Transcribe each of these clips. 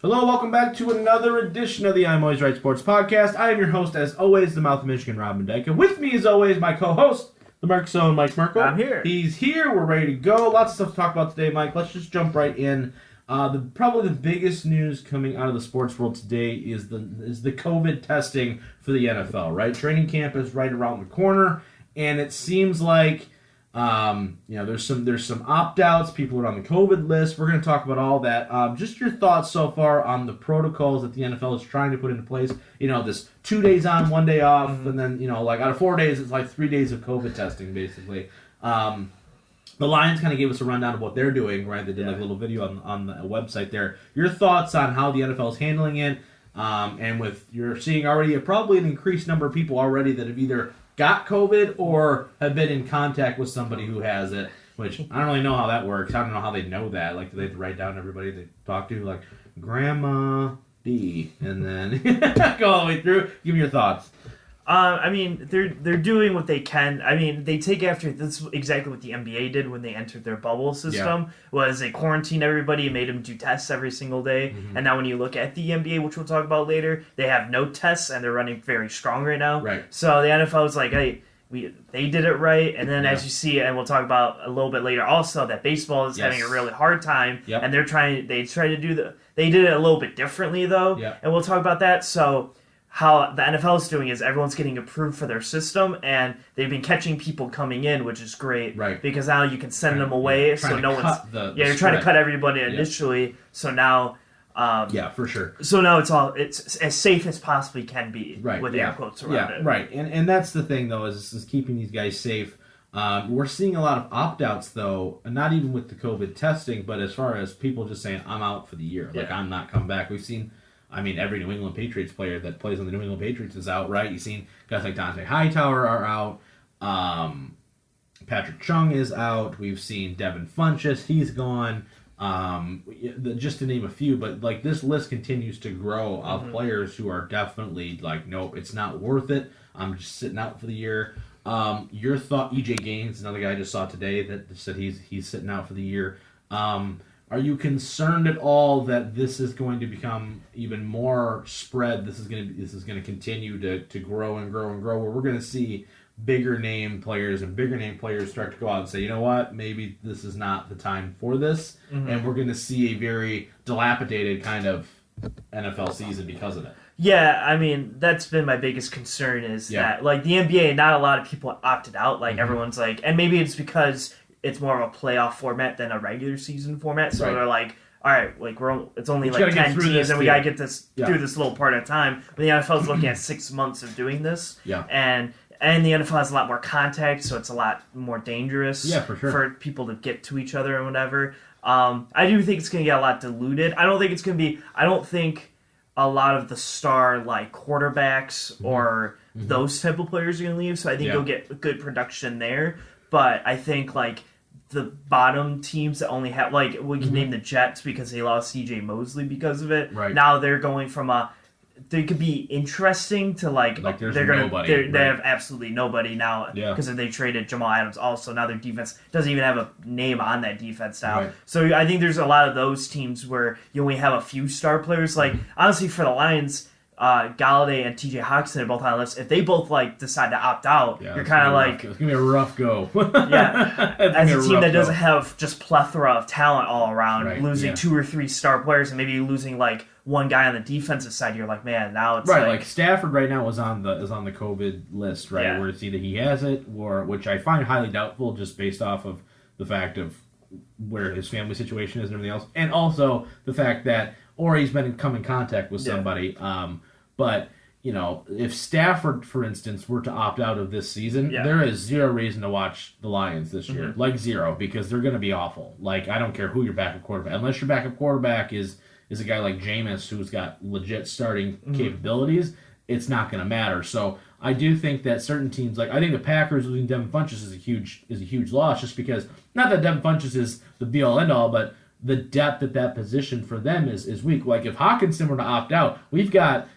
Hello, welcome back to another edition of the I'm Always Right Sports Podcast. I am your host, as always, the Mouth of Michigan, Robin Dyke. And with me, as always, my co-host, the Merc Zone, Mike Merkel. I'm here. He's here. We're ready to go. Lots of stuff to talk about today, Mike. Let's just jump right in. Probably the biggest news coming out of the sports world today is the COVID testing for the NFL, right? Training camp is right around the corner, and it seems like there's some opt-outs. People are on the COVID list. We're going to talk about all that. Just your thoughts so far on the protocols that the NFL is trying to put into place. This 2 days on, 1 day off, and then out of 4 days, it's like 3 days of COVID testing, basically. The Lions kind of gave us a rundown of what they're doing, right? They did like a little video on the website there. Your thoughts on how the NFL is handling it, and you're seeing already probably an increased number of people already that have either got COVID or have been in contact with somebody who has it, which I don't really know how that works. I don't know how they know that. Like, do they have to write down everybody they talk to, like Grandma D, and then go all the way through? Give me your thoughts. They're doing what they can. I mean, they take after this is exactly what the NBA did when they entered their bubble system. Was they quarantined everybody and made them do tests every single day. And now when you look at the NBA, which we'll talk about later, they have no tests and they're running very strong right now. Right. So the NFL is like, hey, they did it right. And then as you see, and we'll talk about a little bit later also, that baseball is having a really hard time. And they try to do they did it a little bit differently though. And we'll talk about that. So how the NFL is doing is everyone's getting approved for their system, and they've been catching people coming in, which is great. Right. Because now you can send them away, so no one's. You're trying to cut everybody initially. So now. For sure. So now it's as safe as possibly can be. Right. With air quotes around it. Right. And that's the thing though is keeping these guys safe. We're seeing a lot of opt-outs though, not even with the COVID testing, but as far as people just saying I'm out for the year, like I'm not coming back. We've seen. Every New England Patriots player that plays on the New England Patriots is out, right? You've seen guys like Dante Hightower are out. Patrick Chung is out. We've seen Devin Funchess. He's gone. Just to name a few, but like this list continues to grow of players who are definitely like, nope, it's not worth it. I'm just sitting out for the year. Your thought, EJ Gaines, another guy I just saw today that said he's sitting out for the year. Are you concerned at all that this is going to become even more spread? This is going to continue to grow and grow and grow, where we're going to see bigger name players start to go out and say, you know what, maybe this is not the time for this, and we're going to see a very dilapidated kind of NFL season because of it. Yeah, that's been my biggest concern is that, like, the NBA, not a lot of people opted out. Like, everyone's like, and maybe it's because it's more of a playoff format than a regular season format. So they're like, all right, like it's only like 10 teams, and we gotta get this through this little part at a time. But the NFL is looking at 6 months of doing this. And the NFL has a lot more contact, so it's a lot more dangerous for people to get to each other and whatever. I do think it's gonna get a lot diluted. I don't think a lot of the star like quarterbacks or those type of players are gonna leave. So I think you'll get good production there. But I think like the bottom teams that only have, like, we can name the Jets because they lost C.J. Mosley because of it. Right. Now they're going from they could be interesting to like they have absolutely nobody now because they traded Jamal Adams also. Now their defense doesn't even have a name on that defense now. Right. So I think there's a lot of those teams where you only have a few star players. Like, honestly, for the Lions, Galladay and TJ Hawkinson are both on the list. If they both like decide to opt out, you're kind of like, it's gonna be a rough go. As a team that doesn't have just plethora of talent all around, losing 2 or 3 star players and maybe losing like one guy on the defensive side, you're like, man, now it's like Stafford right now is on the COVID list, right? Where it's either he has it or, which I find highly doubtful, just based off of the fact of where his family situation is and everything else, and also the fact that he's been come in contact with somebody. But, if Stafford, for instance, were to opt out of this season, there is zero reason to watch the Lions this year. Like, zero, because they're going to be awful. Like, I don't care who your backup quarterback, unless your backup quarterback is a guy like Jameis who's got legit starting capabilities, it's not going to matter. So I do think that certain teams, like I think the Packers losing Devin Funchess is a huge loss, just because, not that Devin Funchess is the be-all end-all, but the depth at that position for them is weak. Like, if Hawkinson were to opt out, we've got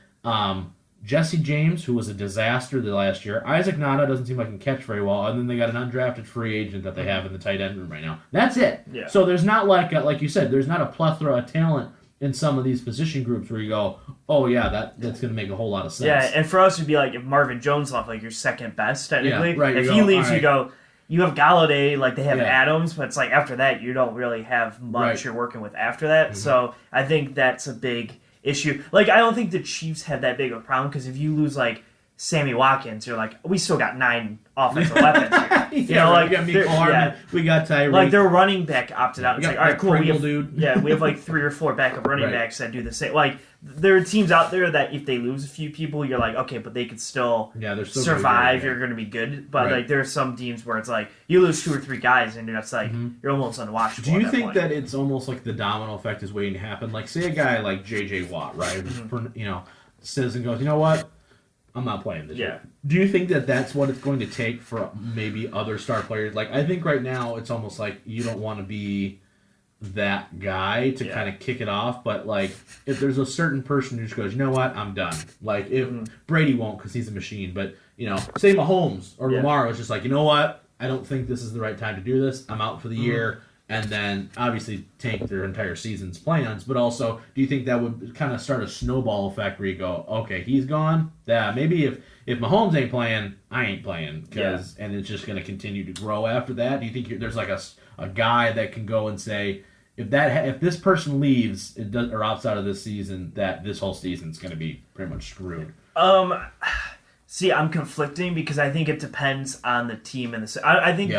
Jesse James, who was a disaster the last year. Isaac Nana doesn't seem like he can catch very well, and then they got an undrafted free agent that they have in the tight end room right now. That's it. Yeah. So there's not like you said, there's not a plethora of talent in some of these position groups where you go, oh yeah, that's going to make a whole lot of sense. Yeah, and for us it'd be like if Marvin Jones left, like your second best technically. Yeah, right. If he leaves, you go. You have Galladay, like they have Adams, but it's like after that you don't really have much you're working with after that. Mm-hmm. So I think that's a big issue. Like I don't think the Chiefs have that big of a problem because if you lose like Sammy Watkins, you're like, we still got 9 offensive weapons here. You know, like we got Mecole Hardman, we got Tyreek. Like their running back opted out. It's like, all right, cool. We have, dude. we have like 3 or 4 backup running backs that do the same. Like there are teams out there that if they lose a few people, you're like, okay, but they could still, they're still survive. You're going to be good. But like there are some teams where it's like you lose 2 or 3 guys and it's like you're almost unwatchable. Do you think that it's almost like the domino effect is waiting to happen? Like say a guy like J.J. Watt, right? You know, says and goes, you know what? I'm not playing this year. Do you think that that's what it's going to take for maybe other star players? Like, I think right now it's almost like you don't want to be that guy to kind of kick it off. But, like, if there's a certain person who just goes, you know what, I'm done. Like, if Brady won't because he's a machine. But, you know, say Mahomes or Lamar is just like, you know what, I don't think this is the right time to do this. I'm out for the year. And then, obviously, tank their entire season's plans. But also, do you think that would kind of start a snowball effect where you go, okay, he's gone? Yeah, maybe if Mahomes ain't playing, I ain't playing. And it's just going to continue to grow after that? Do you think there's like a guy that can go and say, if this person leaves or opts out of this season, that this whole season's going to be pretty much screwed? See, I'm conflicting because I think it depends on the team and the. I think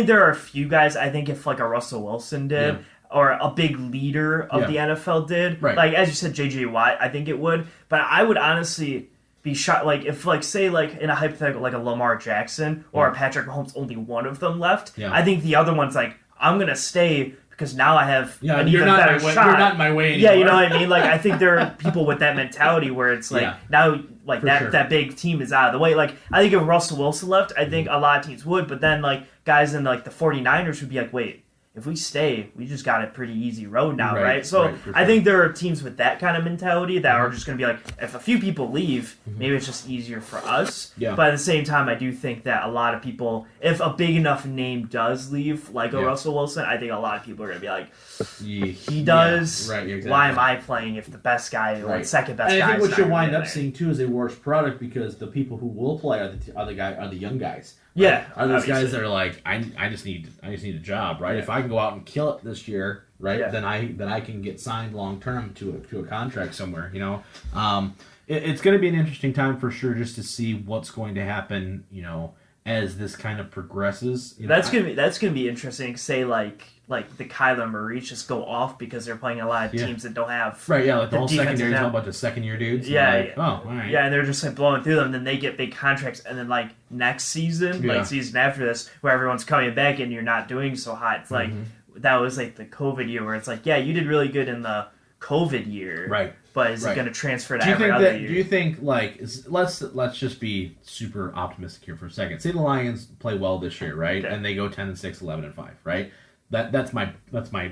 there are a few guys. I think if like a Russell Wilson did or a big leader of the NFL did, like as you said, J.J. Watt, I think it would. But I would honestly be shocked. Like if like say like in a hypothetical like a Lamar Jackson or a Patrick Mahomes, only one of them left. Yeah. I think the other one's like I'm gonna stay. Because now I have an even better shot. You're not in my way anymore. Yeah, you know what I mean? Like, I think there are people with that mentality where it's like, now, like, that big team is out of the way. Like, I think if Russell Wilson left, I think a lot of teams would. But then, like, guys in, like, the 49ers would be like, wait, if we stay, we just got a pretty easy road now, right? So I think there are teams with that kind of mentality that are just going to be like, if a few people leave, maybe it's just easier for us. Yeah. But at the same time, I do think that a lot of people, if a big enough name does leave, like a Russell Wilson, I think a lot of people are going to be like, he does. Yeah. Right, exactly. Why am I playing if the best guy or second best guy? And I think what you'll wind up seeing too is a worse product because the people who will play are the young guys. Right? Yeah, are those guys that are like, I just need a job, right? Yeah. If I can go out and kill it this year, right, then I can get signed long term to a contract somewhere. You know, it's going to be an interesting time for sure, just to see what's going to happen. You know, as this kind of progresses. You know, that's gonna be interesting. Say like the Kyler Murray just go off because they're playing a lot of teams that don't have like the whole secondary is all about the second year dudes. Yeah, like, oh, all right. Yeah, and they're just like blowing through them. Then they get big contracts, and then like next season, like season after this, where everyone's coming back and you're not doing so hot. It's like that was like the COVID year where it's like, yeah, you did really good in the COVID year, right? But is it going to transfer to every other year? Do you think let's just be super optimistic here for a second. Say the Lions play well this year, right? Okay. And they go 10-6, 11-5, right? That's my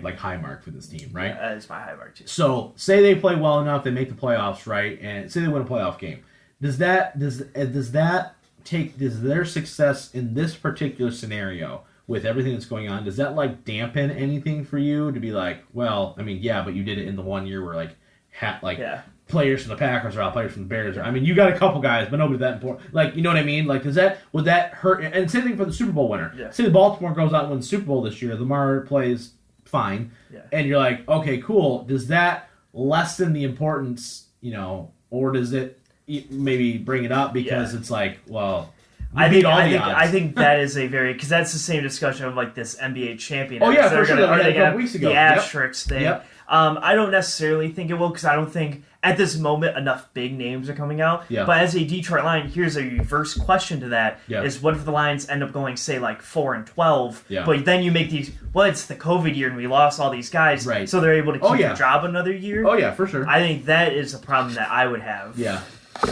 like high mark for this team, right? Yeah, that is my high mark too. So say they play well enough, they make the playoffs, right? And say they win a playoff game. Does their success in this particular scenario with everything that's going on, does that like dampen anything for you to be like, well, I mean, yeah, but you did it in the 1 year where like players from the Packers are out, players from the Bears are. I mean, you got a couple guys, but nobody that important. Like, you know what I mean? Like, would that hurt? And same thing for the Super Bowl winner. Yeah. Say the Baltimore goes out and wins the Super Bowl this year. Lamar plays fine, and you're like, okay, cool. Does that lessen the importance, you know, or does it maybe bring it up because it's like, well, I think that is a very, because that's the same discussion of like this NBA champion. Oh yeah, for sure. Are they going to the asterisk thing? Yep. I don't necessarily think it will, because I don't think at this moment enough big names are coming out. Yeah. But as a Detroit Lion, here's a reverse question to that: is what if the Lions end up going, say, like 4-12? Yeah. But then you make these. Well, it's the COVID year and we lost all these guys, right? So they're able to keep their job another year. Oh yeah, for sure. I think that is a problem that I would have. Yeah.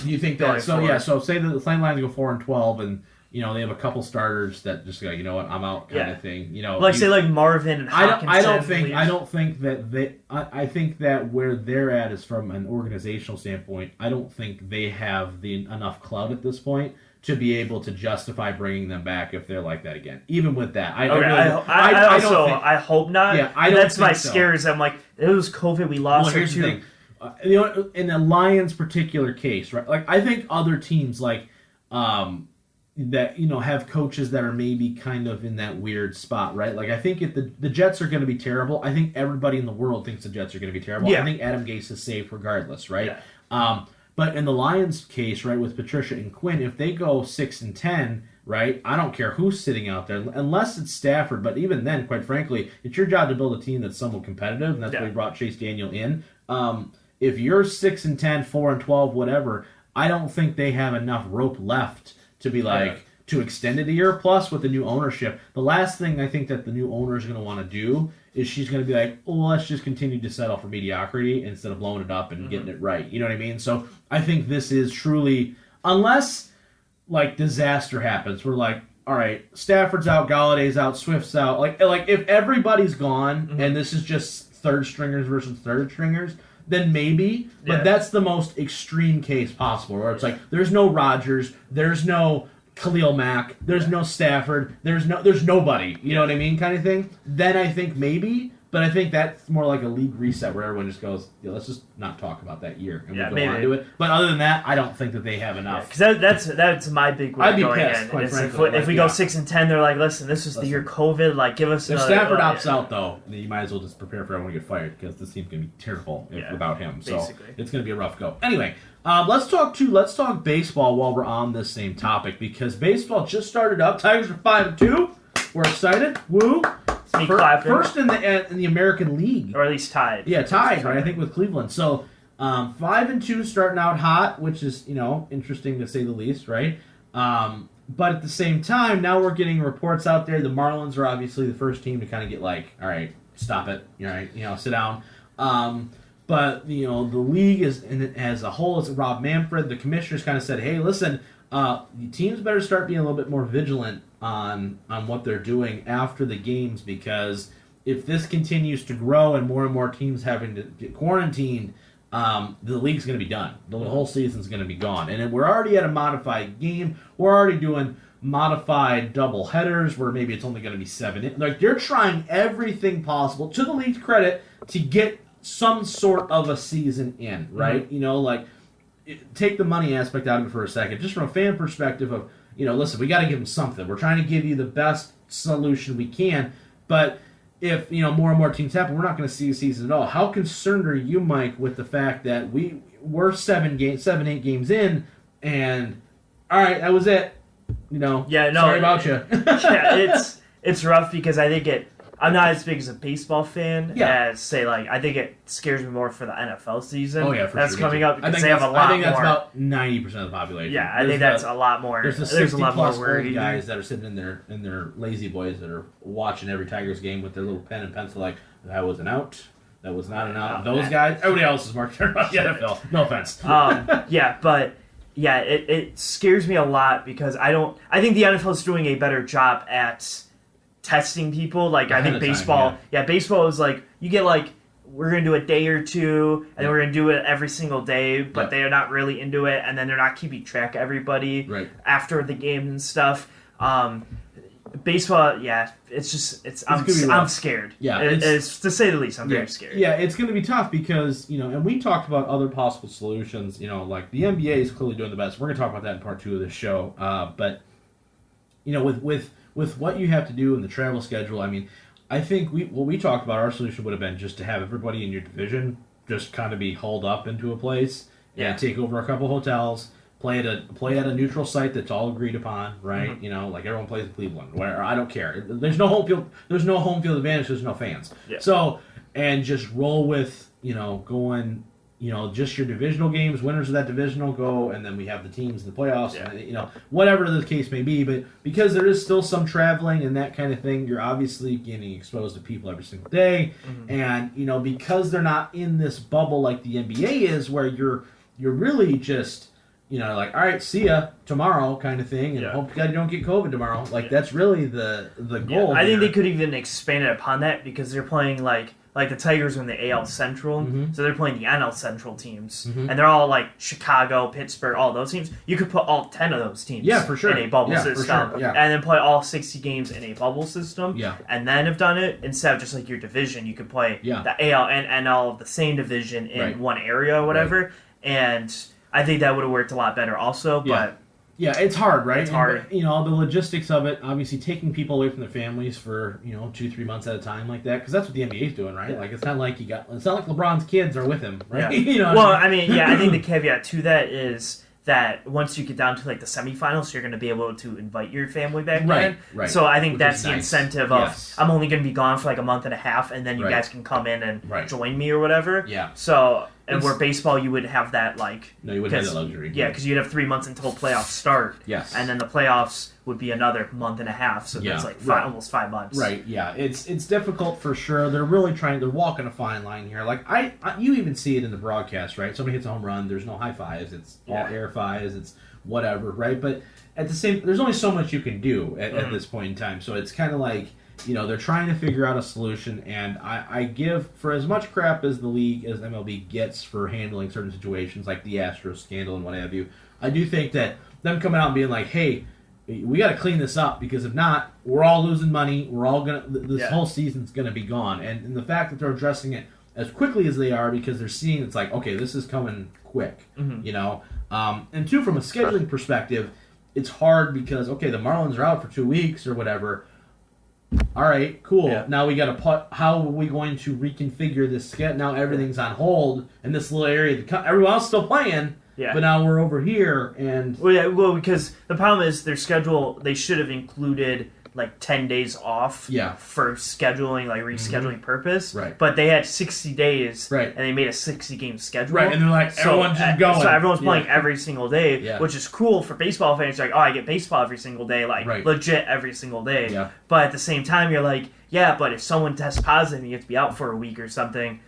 You think that? So forward. So say that the Lions go 4-12 and. You know, they have a couple starters that just go, you know what, I'm out kind of thing. You know, say like Marvin and Hawkinson. I think that where they're at is from an organizational standpoint. I don't think they have enough clout at this point to be able to justify bringing them back if they're like that again. Even with that, I hope not. Yeah, I don't. That's think my so. scare. Is I'm like, it was COVID. We lost. Well, here's the thing. In the Lions' particular case, right? Like I think other teams like that have coaches that are maybe kind of in that weird spot, right? Like I think if the Jets are going to be terrible, I think everybody in the world thinks the Jets are going to be terrible. Yeah. I think Adam Gase is safe regardless, right? Yeah. But in the Lions' case, right, with Patricia and Quinn, if they go 6-10, right, I don't care who's sitting out there, unless it's Stafford. But even then, quite frankly, it's your job to build a team that's somewhat competitive, and that's why we brought Chase Daniel in. If you're 6-10, 4-12, whatever, I don't think they have enough rope left to be to extend it a year. Plus, with the new ownership, the last thing I think that the new owner is going to want to do is she's going to be like, well, let's just continue to settle for mediocrity instead of blowing it up and getting it right. You know what I mean? So I think this is truly, unless like disaster happens, we're like, all right, Stafford's out, Galladay's out, Swift's out. Like if everybody's gone and this is just third stringers versus third stringers, then maybe. But that's the most extreme case possible, where it's like there's no Rodgers, there's no Khalil Mack, there's no Stafford, there's nobody, you know what I mean, kind of thing. Then I think maybe, but I think that's more like a league reset where everyone just goes, let's just not talk about that year and we'll go on to it. But other than that, I don't think that they have enough. Because that's my big worry I'd be going pissed, in. quite Is frankly. if we go 6-10, they're like, listen, this was the year COVID. Like, give us. If another, Stafford opts out, though, then you might as well just prepare for everyone to get fired because this team's gonna be terrible without him. So basically. It's gonna be a rough go. Anyway. Let's talk baseball while we're on this same topic because baseball just started up. Tigers are 5-2. We're excited. Woo! First in the American League, or at least tied. Yeah, tied. Right, I think with Cleveland. So 5-2, starting out hot, which is interesting to say the least, right? But at the same time, now we're getting reports out there. The Marlins are obviously the first team to kind of get like, all right, stop it. All right, sit down. But the league is as a whole. It's Rob Manfred, the commissioners, kind of said, "Hey, listen, the teams better start being a little bit more vigilant on what they're doing after the games because if this continues to grow and more teams having to get quarantined, the league's going to be done. The whole season's going to be gone. And we're already at a modified game. We're already doing modified double headers where maybe it's only going to be 7. Like they're trying everything possible, to the league's credit, to get some sort of a season in, right? Take the money aspect out of it for a second. Just from a fan perspective of, listen, we got to give them something. We're trying to give you the best solution we can. But if, more and more teams happen, we're not going to see a season at all. How concerned are you, Mike, with the fact that we're 7, 8 games in, and all right, that was it. Sorry about you. It's rough because I think I'm not as big as a baseball fan as, say, like, I think it scares me more for the NFL season. Oh, yeah, for that's sure. coming up because they have a lot more. I think that's about 90% of the population. Yeah, I think that's a lot more. There's a lot more worried old guys that are sitting in their lazy boys that are watching every Tigers game with their little pen and pencil like, that was an out, that was not an out. Those guys, everybody else is more concerned about the NFL. No offense. It scares me a lot because I think the NFL is doing a better job at testing people. Like I think baseball, baseball is like you get like we're gonna do a day or two, and then we're gonna do it every single day, but they're not really into it, and then they're not keeping track of everybody after the game and stuff. Baseball, I'm scared. Yeah, it's to say the least. I'm very scared. Yeah, it's going to be tough because and we talked about other possible solutions. Like the NBA is clearly doing the best. We're going to talk about that in part 2 of this show. But with what you have to do in the travel schedule, I mean, I think what we talked about, our solution would have been just to have everybody in your division just kind of be hauled up into a place and take over a couple hotels. Play at a neutral site that's all agreed upon, right? Mm-hmm. Like everyone plays in Cleveland. Where I don't care. There's no home field. There's no home field advantage. There's no fans. Yeah. So and just roll with going just your divisional games. Winners of that divisional go, and then we have the teams in the playoffs. Yeah. And, whatever the case may be. But because there is still some traveling and that kind of thing, you're obviously getting exposed to people every single day. Mm-hmm. And because they're not in this bubble like the NBA is, where you're really just like, all right, see ya tomorrow kind of thing, and hope to God you don't get COVID tomorrow. Like, that's really the goal. I think they could even expand it upon that because they're playing, like, like the Tigers are in the AL Central, Mm-hmm. so they're playing the NL Central teams, Mm-hmm. and they're all like Chicago, Pittsburgh, all those teams. You could put all 10 of those teams Yeah, for sure. in a bubble Yeah, for system, sure. Yeah. and then play all 60 games in a bubble system, Yeah. and then have done it instead of just like your division. You could play Yeah. the AL and NL of the same division in Right. one area or whatever, and I think that would have worked a lot better also, but... Yeah, it's hard, right? It's hard. And, the logistics of it, obviously taking people away from their families for, 2-3 months at a time like that, because that's what the NBA is doing, right? Yeah. Like, it's not like LeBron's kids are with him, right? Yeah. Well, I mean, I think the caveat to that is that once you get down to like the semifinals, you're going to be able to invite your family back in. Right. So I think Which that's is the nice. incentive of Yes. I'm only going to be gone for like a month and a half, and then you Right. guys can come in and Right. join me or whatever. Yeah. So and It's- where baseball, you would have that like No, you wouldn't have that luxury. Yeah, because you'd have 3 months until playoffs start. Yes. And then the playoffs would be another month and a half. So Yeah. that's like Right. almost 5 months. Right, yeah, it's difficult for sure. They're walking a fine line here. Like you even see it in the broadcast, right? Somebody hits a home run, there's no high fives, it's all air fives, it's whatever, right? But at the same, there's only so much you can do at this point in time. So it's kind of like they're trying to figure out a solution, and I give for as much crap as the league as MLB gets for handling certain situations like the Astros scandal and what have you. I do think that them coming out and being like, hey, we got to clean this up, because if not, we're all losing money. We're all this whole season's gonna be gone. And the fact that they're addressing it as quickly as they are, because they're seeing it's like, okay, this is coming quick, and two, from a scheduling perspective, it's hard because okay, the Marlins are out for 2 weeks or whatever. All right, cool. Yeah. Now we got to put. How are we going to reconfigure this schedule? Now everything's on hold in this little area. Everyone else is still playing. Yeah. But now we're over here, and Well, because the problem is their schedule. They should have included like 10 days off. Yeah. For scheduling, like rescheduling purpose. Right. But they had 60 days. Right. And they made a 60-game schedule. right, and they're like everyone's just going. So everyone's playing Yeah. every single day, Yeah. which is cool for baseball fans. Like, oh, I get baseball every single day, like Right. legit every single day. Yeah. But at the same time, you're like, yeah, but if someone tests positive and you have to be out for a week or something,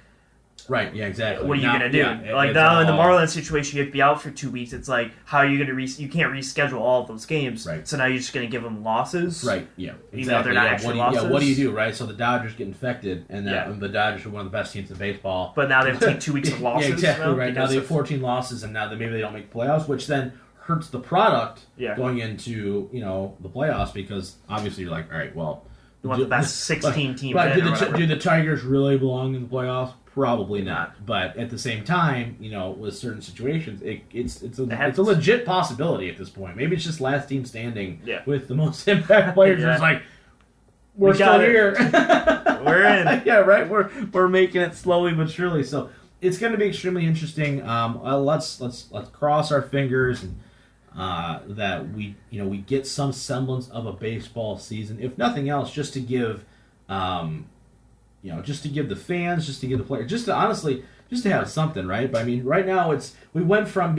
Right. Yeah. Exactly. what are you Now- gonna do? yeah, Like it's now in the all- Marlins situation, you have to be out for 2 weeks. It's like, how are you gonna you can't reschedule all of those games. Right. So now you're just gonna give them losses. Right. Yeah. Even Exactly. though they're not yeah. actually What losses. do you do? Right. So the Dodgers get infected, and Yeah. the Dodgers are one of the best teams in baseball. But now they have to take 2 weeks of losses. Yeah, exactly right. Now because they have of- 14 losses, and now maybe they don't make playoffs, which then hurts the product Yeah. going into the playoffs, because obviously you're like, all right, well, You want the best 16 teams But in or whatever. do the Tigers really belong in the playoffs? Probably not. But at the same time, with certain situations, it's a legit possibility at this point. Maybe it's just last team standing with the most impact players. Yeah. It's like, we're We still got it. here. We're in. Yeah, right. We're making it slowly but surely. So it's going to be extremely interesting. Let's cross our fingers and that we get some semblance of a baseball season, if nothing else, just to give just to give the fans, just to give the players, just to have something, right? But I mean, right now we went from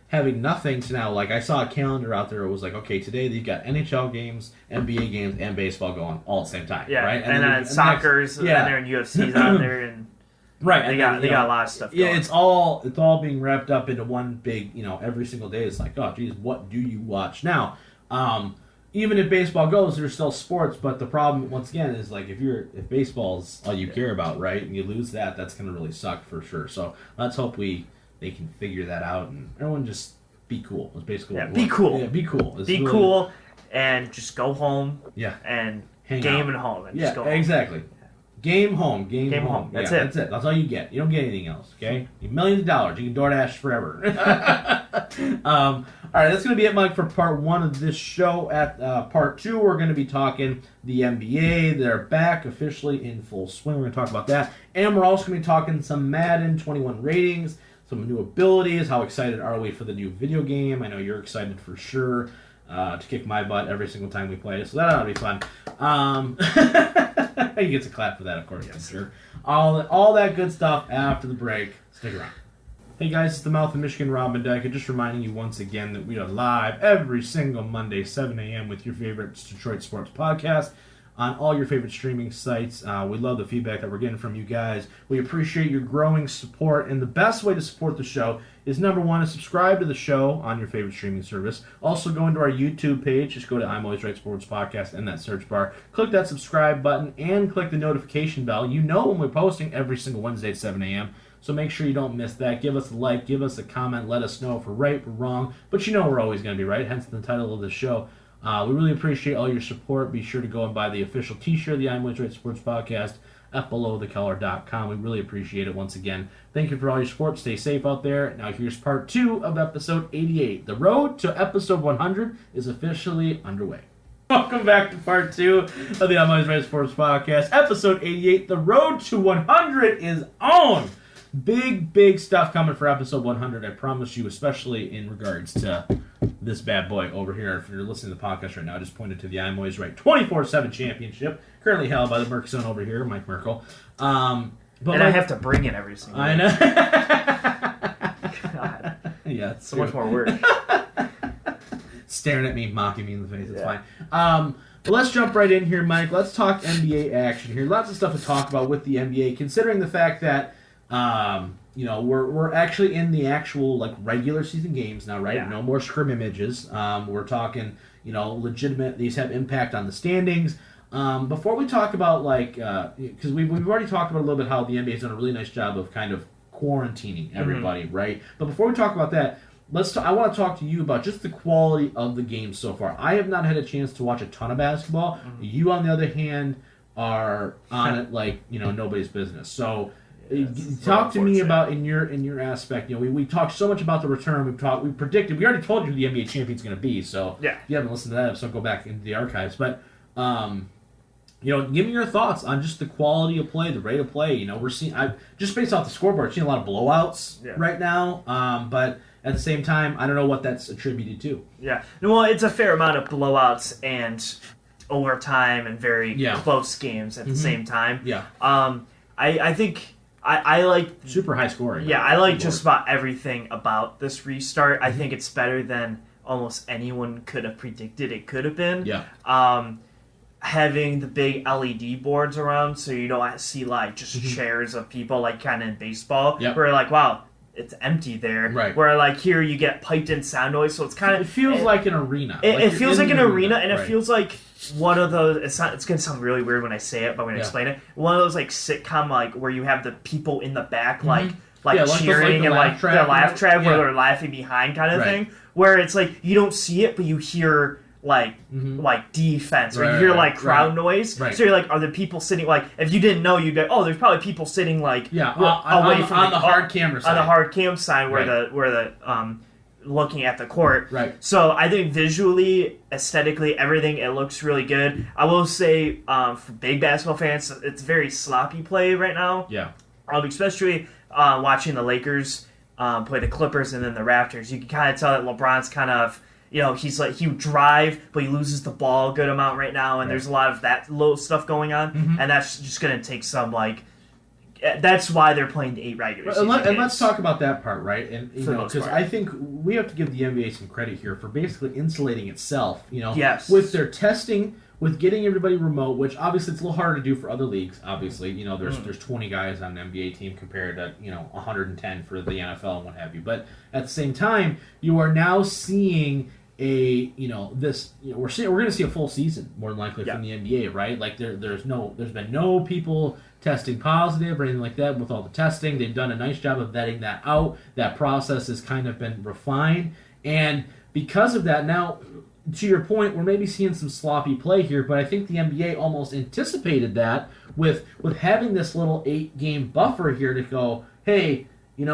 having nothing to now, like, I saw a calendar out there. It was like, okay, today they've got NHL games, NBA games, and baseball going all at the same time, Yeah, right? and then soccer's on there, and UFC's on there, and right, they got a lot of stuff going. Yeah, it's all being wrapped up into one big, every single day. It's like, oh, geez, what do you watch now? Even if baseball goes, there's still sports. But the problem, once again, is like if baseball's all you care about, right, and you lose that, that's gonna really suck for sure. So let's hope they can figure that out, and everyone just be cool. It's basically be cool. Yeah, be cool. It's be really cool, and just go home. Yeah, and hang game out. and home, and Yeah, just go home. exactly. Game home. That's Yeah, it. That's it. That's all you get. You don't get anything else. Okay, millions of dollars. You can DoorDash forever. All right, that's going to be it, Mike, for part 1 of this show. At part 2, we're going to be talking the NBA. They're back officially in full swing. We're going to talk about that, and we're also going to be talking some Madden 21 ratings, some new abilities. How excited are we for the new video game? I know you're excited for sure to kick my butt every single time we play it, so that ought to be fun. He gets a clap for that, of course. Yes, sure. All that good stuff after the break. Stick around. Hey guys, it's the Mouth of Michigan, Robin Dyke. Just reminding you once again that we are live every single Monday, 7 a.m. with your favorite Detroit sports podcast. on all your favorite streaming sites. We love the feedback that we're getting from you guys. We appreciate your growing support, and the best way to support the show is, number one, to subscribe to the show on your favorite streaming service. Also, go into our YouTube page. Just go to I'm Always Right Sports Podcast in that search bar. Click that subscribe button and click the notification bell. You know when we're posting every single Wednesday at 7 a.m., so make sure you don't miss that. Give us a like, give us a comment, let us know if we're right or wrong. But you know we're always going to be right, hence the title of the show. We really appreciate all your support. Be sure to go and buy the official t-shirt of the I'm Always Right Sports Podcast at belowthecolor.com. We really appreciate it once again. Thank you for all your support. Stay safe out there. Now here's part 2 of episode 88. The road to episode 100 is officially underway. Welcome back to part 2 of the I'm Always Right Sports Podcast. Episode 88. The road to 100 is on. Big stuff coming for episode 100, I promise you, especially in regards to this bad boy over here. If you're listening to the podcast right now, I just pointed to the I'm Always Right 24/7 championship, currently held by the Merck son over here, Mike Merkel. But I have to bring it every single day. I know. God. Yeah, it's so much more work. Staring at me, mocking me in the face. It's fine. But let's jump right in here, Mike. Let's talk NBA action here. Lots of stuff to talk about with the NBA, considering the fact that we're actually in the actual regular season games now, right? Yeah. No more scrimmages. We're talking, legitimate. These have impact on the standings. Before we talk about because we've already talked about a little bit how the NBA has done a really nice job of kind of quarantining everybody, right? But before we talk about that, I want to talk to you about just the quality of the game so far. I have not had a chance to watch a ton of basketball. You, on the other hand, are on it like nobody's business. So. Talk to me about in your aspect. We talked so much about the return. We predicted. We already told you who the NBA champion's going to be. So yeah. If you haven't listened to that episode, go back into the archives. But give me your thoughts on just the quality of play, the rate of play. We're seeing just based off the scoreboard, seeing a lot of blowouts right now. But at the same time, I don't know what that's attributed to. Yeah, well, it's a fair amount of blowouts and overtime and very close games at the same time. Yeah. I think. I like super high scoring. Yeah, I like just about everything about this restart. I think it's better than almost anyone could have predicted it could have been. Yeah. Having the big LED boards around, so you don't see just chairs of people kind of in baseball. Yep. Where wow, it's empty there. Right. Where here you get piped in sound noise, so it's kind of it feels like an arena. It feels like an arena, and right. It feels like one of those. It's gonna sound really weird when I say it, but when I explain it, one of those sitcom where you have the people in the back cheering and the laugh track where they're laughing behind kind of thing. Where it's you don't see it, but you hear defense or you hear crowd noise. Right. So you're are the people sitting if you didn't know you'd be there's probably people sitting away from the hard camera side. On the hard cam side where the looking at the court. Right. So I think visually, aesthetically, everything, it looks really good. I will say, for big basketball fans, it's very sloppy play right now. Yeah. Especially watching the Lakers play the Clippers and then the Raptors. You can kind of tell that LeBron's kind of, he's he would drive, but he loses the ball a good amount right now, and there's a lot of that little stuff going on, and that's just going to take some, that's why they're playing the 8 regular season games. And let's talk about that part, right? And because I think we have to give the NBA some credit here for basically insulating itself. Yes. With their testing, with getting everybody remote, which obviously it's a little harder to do for other leagues. Obviously, there's 20 guys on an NBA team compared to 110 for the NFL and what have you. But at the same time, you are now seeing we're going to see a full season more than likely from the NBA, right? There's been no people testing positive or anything like that with all the testing. They've done a nice job of vetting that out. That process has kind of been refined, and because of that, now to your point, we're maybe seeing some sloppy play here. But I think the NBA almost anticipated that with having this little 8-game buffer here to go, hey. We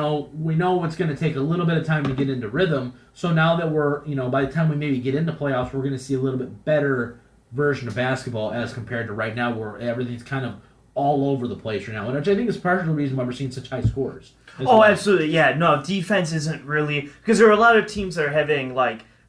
know it's going to take a little bit of time to get into rhythm. So now that we're, by the time we maybe get into playoffs, we're going to see a little bit better version of basketball as compared to right now where everything's kind of all over the place right now. Which I think is part of the reason why we're seeing such high scores. Absolutely. Yeah. No, defense isn't really... Because there are a lot of teams that are having,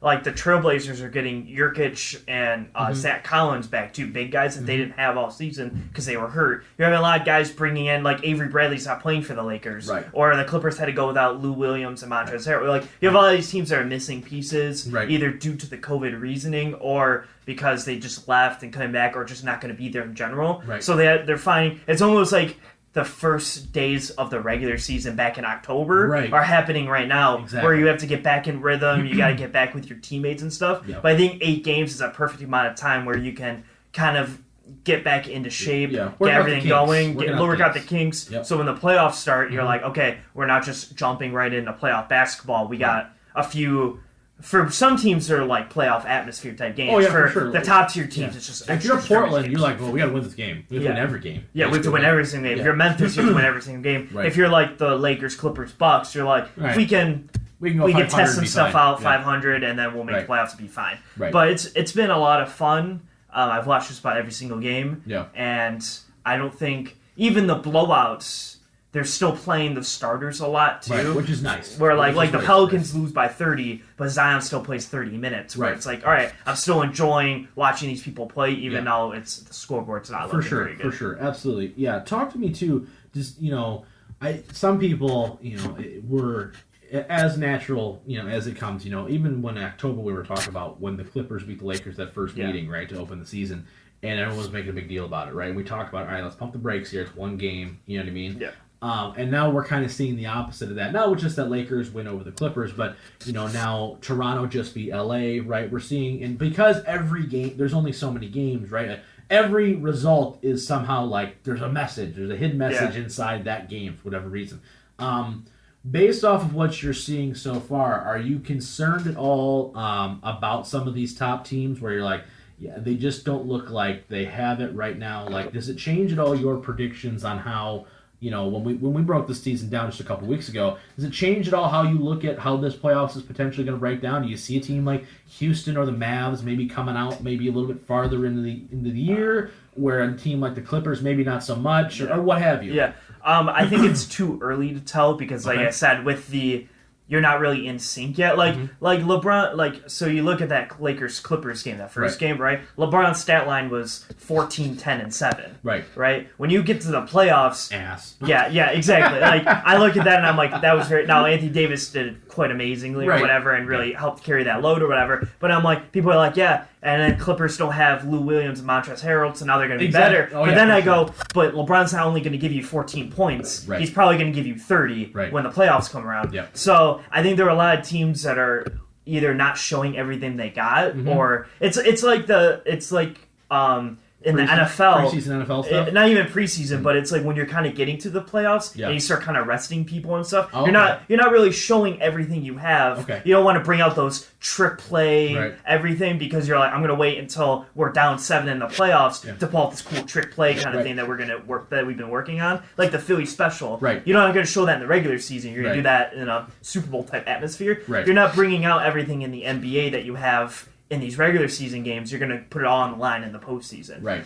like the Trailblazers are getting Jurkic and Zach Collins back, two big guys that they didn't have all season because they were hurt. You're having a lot of guys bringing in, like Avery Bradley's not playing for the Lakers, right. Or the Clippers had to go without Lou Williams and Montrezl Harrell. Like you have all these teams that are missing pieces, either due to the COVID reasoning or because they just left and coming back, or just not going to be there in general. So they're finding it's almost like the first days of the regular season back in October are happening right now, where you have to get back in rhythm, you got to get back with your teammates and stuff. But I think 8 games is a perfect amount of time where you can kind of get back into shape, get everything going, work out the kinks. So when the playoffs start, you're like, okay, we're not just jumping right into playoff basketball. We got a few. For some teams, they're like playoff atmosphere type games. For the top tier teams, it's just if you're Portland, you're like, well, we got to win this game. We have to win every game. We have to win every single game. If you're Memphis, you have to win every single game. If you're like the Lakers, Clippers, Bucks, you're like, we can test some stuff out, 500, and then we'll make the playoffs and be fine. But it's been a lot of fun. I've watched just about every single game, and I don't think even the blowouts. They're still playing the starters a lot too, which is nice. Where like the Pelicans lose by 30, but Zion still plays 30 minutes. Where it's like, all right, I'm still enjoying watching these people play, even though it's the scoreboard's not looking very good. For sure, absolutely. Yeah, talk to me too. Just some people were as natural as it comes. Even when in October we were talking about when the Clippers beat the Lakers that first meeting to open the season. And everyone was making a big deal about it, right? And we talked about, all right, let's pump the brakes here. It's one game, you know what I mean? Yeah. And now we're kind of seeing the opposite of that. Not just that Lakers win over the Clippers, but now Toronto just beat LA, right? We're seeing, and because every game, there's only so many games, right? Every result is somehow like there's a message, there's a hidden message inside that game for whatever reason. Based off of what you're seeing so far, are you concerned at all about some of these top teams where you're like, they just don't look like they have it right now? Like, does it change at all your predictions on how? When we broke this season down just a couple weeks ago, does it change at all how you look at how this playoffs is potentially going to break down? Do you see a team like Houston or the Mavs maybe coming out maybe a little bit farther into the year, where a team like the Clippers maybe not so much, or what have you? I think it's too early to tell because, like I said, you're not really in sync yet. Like LeBron, so you look at that Lakers-Clippers game, that first game, right? LeBron's stat line was 14, 10, and 7. Right? When you get to the playoffs... Ass. Yeah, exactly. Like, I look at that and I'm like, that was very... Now, Anthony Davis did quite amazingly or whatever and really helped carry that load or whatever. But I'm like, people are like, and then Clippers don't have Lou Williams and Montrezl Harrell, so now they're going to be better. But then I go, but LeBron's not only going to give you 14 points, he's probably going to give you 30 when the playoffs come around. So I think there are a lot of teams that are either not showing everything they got, or it's like in the NFL, preseason NFL stuff? Not even preseason, but it's like when you're kind of getting to the playoffs and you start kind of resting people and stuff. You're not really showing everything you have. You don't want to bring out those trick play everything because you're like, I'm going to wait until we're down 7 in the playoffs to pull out this cool trick play kind of thing that we've been working on, like the Philly special. You're not going to show that in the regular season. You're going to do that in a Super Bowl type atmosphere. You're not bringing out everything in the NBA that you have in these regular season games. You're going to put it all on the line in the postseason.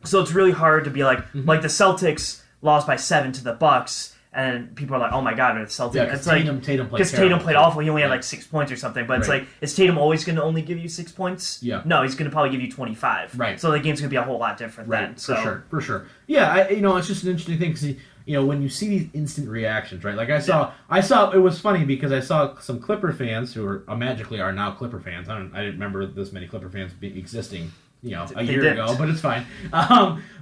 So it's really hard to be like the Celtics lost by 7 to the Bucks, and people are like, "Oh my God, the Celtics!" It's like because Tatum played awful. He only had like 6 points or something. But it's like, is Tatum always going to only give you 6 points? No, he's going to probably give you 25. So the game's going to be a whole lot different then. So. For sure. Yeah, it's just an interesting thing because when you see these instant reactions, right? Like I saw it was funny because I saw some Clipper fans who are magically are now Clipper fans. I didn't remember this many Clipper fans existing, a year ago, but it's fine.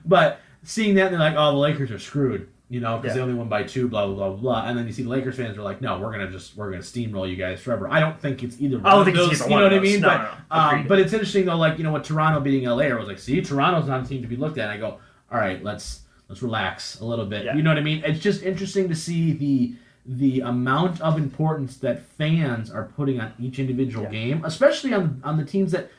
But seeing that, they're like, "Oh, the Lakers are screwed," because they only won by 2, blah blah blah blah. And then you see the Lakers fans are like, "No, we're gonna steamroll you guys forever." I don't think it's either. I don't think it's either one of those. You know what I mean? No. But it's interesting though, like with Toronto beating LA, I was like, "See, Toronto's not a team to be looked at." And I go, "All right, let's relax a little bit." You know what I mean? It's just interesting to see the amount of importance that fans are putting on each individual game, especially on the teams that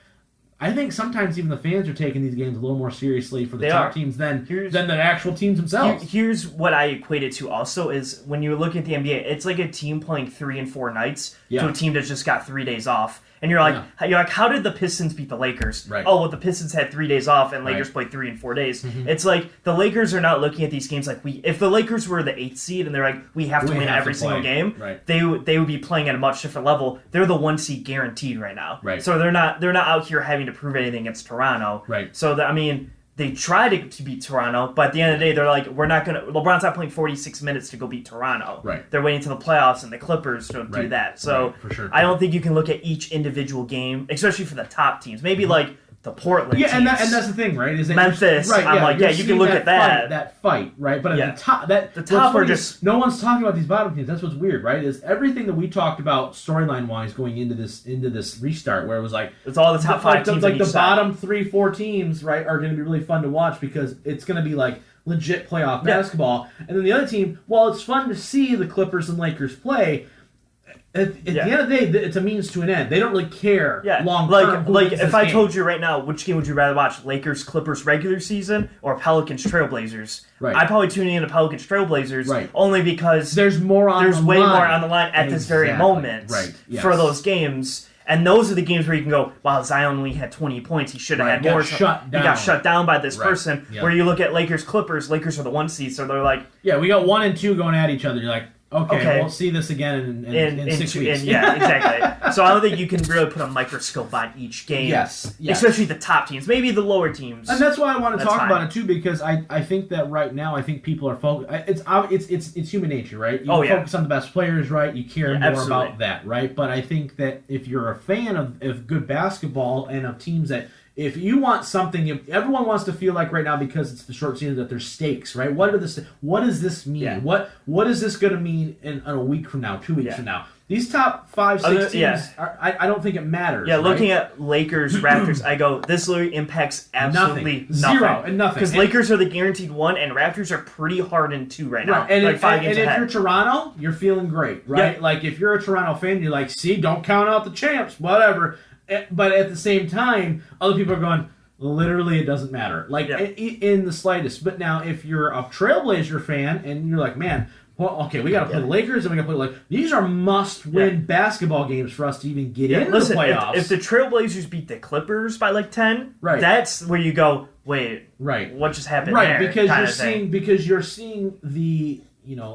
I think sometimes even the fans are taking these games a little more seriously for the top teams than the actual teams themselves. Here's what I equate it to also is when you look at the NBA, it's like a team playing 3 and 4 nights to a team that's just got 3 days off. And you're like, how did the Pistons beat the Lakers? Right. Oh, well, the Pistons had 3 days off, and Lakers played 3 in 4 days. Mm-hmm. It's like the Lakers are not looking at these games like if the Lakers were the 8th seed and they're like, we have to win every single game, they would be playing at a much different level. They're the 1 seed guaranteed right now. Right. So they're not out here having to prove anything against Toronto. Right. So they tried to beat Toronto, but at the end of the day, they're like, we're not going to... LeBron's not playing 46 minutes to go beat Toronto. Right. They're waiting to the playoffs, and the Clippers don't do that. So for sure. I don't think you can look at each individual game, especially for the top teams. Maybe like the Portland teams. And that's the thing, right? Is that Memphis. You can look at that. That fight, right? But at the top, are just... No one's talking about these bottom teams. That's what's weird, right? Is everything that we talked about storyline-wise going into this restart, where it was like... It's all the top 5 teams like the side. bottom 3-4 teams, right, are going to be really fun to watch because it's going to be like legit playoff basketball. And then the other team, while it's fun to see the Clippers and Lakers play... At the end of the day, it's a means to an end. They don't really care long term. Like if I told you right now, which game would you rather watch? Lakers Clippers regular season or Pelicans Trailblazers? Right. I'd probably tune in to Pelicans Trailblazers only because there's way more on the line at this very moment for those games. And those are the games where you can go, wow, Zion only had 20 points. He should have had more. He got shut down by this person. Where you look at Lakers Clippers, Lakers are the 1 seed, so they're like... Yeah, we got 1 and 2 going at each other. You're like, okay, we'll see this again in 6 weeks. Exactly. So I don't think you can really put a microscope on each game. Yes. Especially the top teams. Maybe the lower teams. And that's why I want to talk about it too, because I think that right now people are focused. It's human nature, right? You focus on the best players, right? You care more about that, right? But I think that if you're a fan of good basketball and of teams that. If you want something, everyone wants to feel like right now because it's the short season that there's stakes, right? What does this mean? Yeah. What is this going to mean in a week from now, 2 weeks from now? These top 5, 6 teams, I don't think it matters. Yeah, looking at Lakers, Raptors, I go, this literally impacts absolutely nothing. Zero and nothing. Because Lakers are the guaranteed 1, and Raptors are pretty hard in 2 right now. Right. And, like 5 games and ahead. if you're Toronto, you're feeling great, right? Yeah. Like if you're a Toronto fan, you're like, see, don't count out the champs, whatever. But at the same time, other people are going, literally, it doesn't matter. Like, in the slightest. But now, if you're a Trailblazer fan, and you're like, man, well, okay, we got to play the Lakers, and we got to play these are must-win basketball games for us to even get into the playoffs. If the Trailblazers beat the Clippers by like 10, that's where you go, wait, what just happened there? Right, because you're seeing the...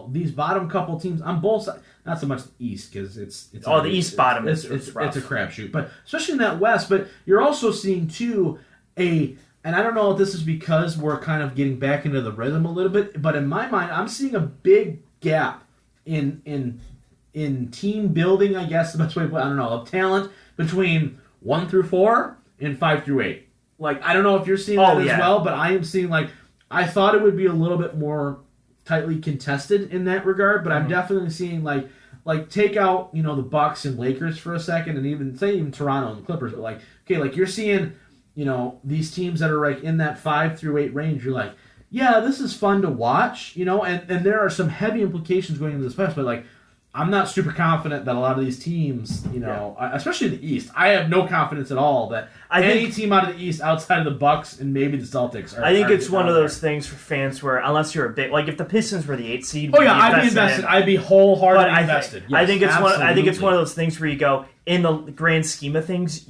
these bottom couple teams on both sides, not so much the East, because it's the East bottom it's a crapshoot, but especially in that West. But you're also seeing too and I don't know if this is because we're kind of getting back into the rhythm a little bit, but in my mind, I'm seeing a big gap in team building. I guess the best way to put it, I don't know, of talent between 1 through 4 and 5 through 8. Like I don't know if you're seeing that as well, but I am seeing I thought it would be a little bit more tightly contested in that regard, but I'm definitely seeing like take out the Bucks and Lakers for a second, and even Toronto and the Clippers, but you're seeing these teams that are in that 5 through 8 range. You're like, yeah, this is fun to watch, and there are some heavy implications going into this playoffs, but I'm not super confident that a lot of these teams, especially in the East, I have no confidence at all that any team out of the East outside of the Bucks and maybe the Celtics are. I think it's one of those things for fans where, unless you're a big, if the Pistons were the 8th seed, I'd be invested. I'd be wholeheartedly invested. Yes, I think it's one of those things where you go, in the grand scheme of things,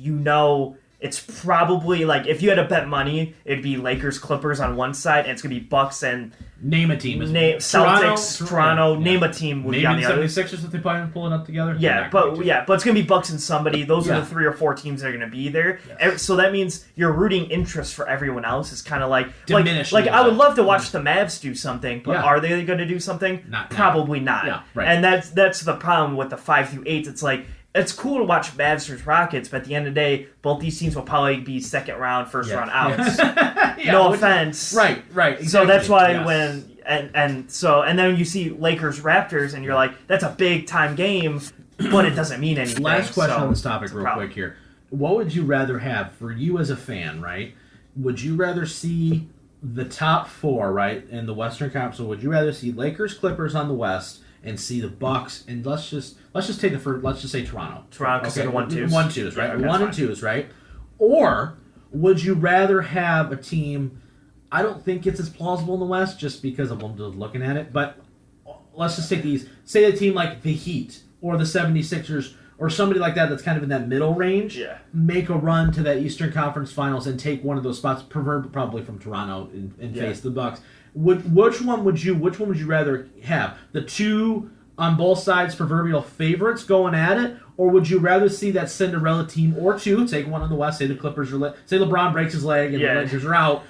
it's probably if you had to bet money, it'd be Lakers Clippers on one side, and it's gonna be Bucks and name a team. Celtics, Toronto. Name a team would be on the other. Maybe the 76ers if they plan on pulling up together. But it's gonna be Bucks and somebody. Those are the 3 or 4 teams that are gonna be there. Yes. So that means your rooting interest for everyone else is kind of diminished. I would love to watch the Mavs do something, but are they gonna do something? Probably not. Yeah, right. And that's the problem with the 5 through 8s. It's it's cool to watch Mavs versus Rockets, but at the end of the day, both these teams will probably be second round, first round outs. No offense. Right. Exactly. So that's why and then you see Lakers Raptors, and you're like, that's a big time game, but it doesn't mean anything. Last question on this topic, real quick here. What would you rather have for you as a fan? Right? Would you rather see the top 4 in the Western Conference? So would you rather see Lakers Clippers on the West? And see the Bucks, and let's just take let's just say Toronto. Because they're 1-2s. 1-2s, right? Okay, 1 and 2s, right? Or would you rather have a team? I don't think it's as plausible in the West, just because I'm looking at it. But let's just take these. Say a team like the Heat or the 76ers or somebody like that that's kind of in that middle range make a run to that Eastern Conference Finals and take one of those spots, probably from Toronto, and face the Bucks. Which one would you rather have? The two on both sides proverbial favorites going at it, or would you rather see that Cinderella team or two, take one in the West, say the Clippers, or say LeBron breaks his leg and the Lakers are out,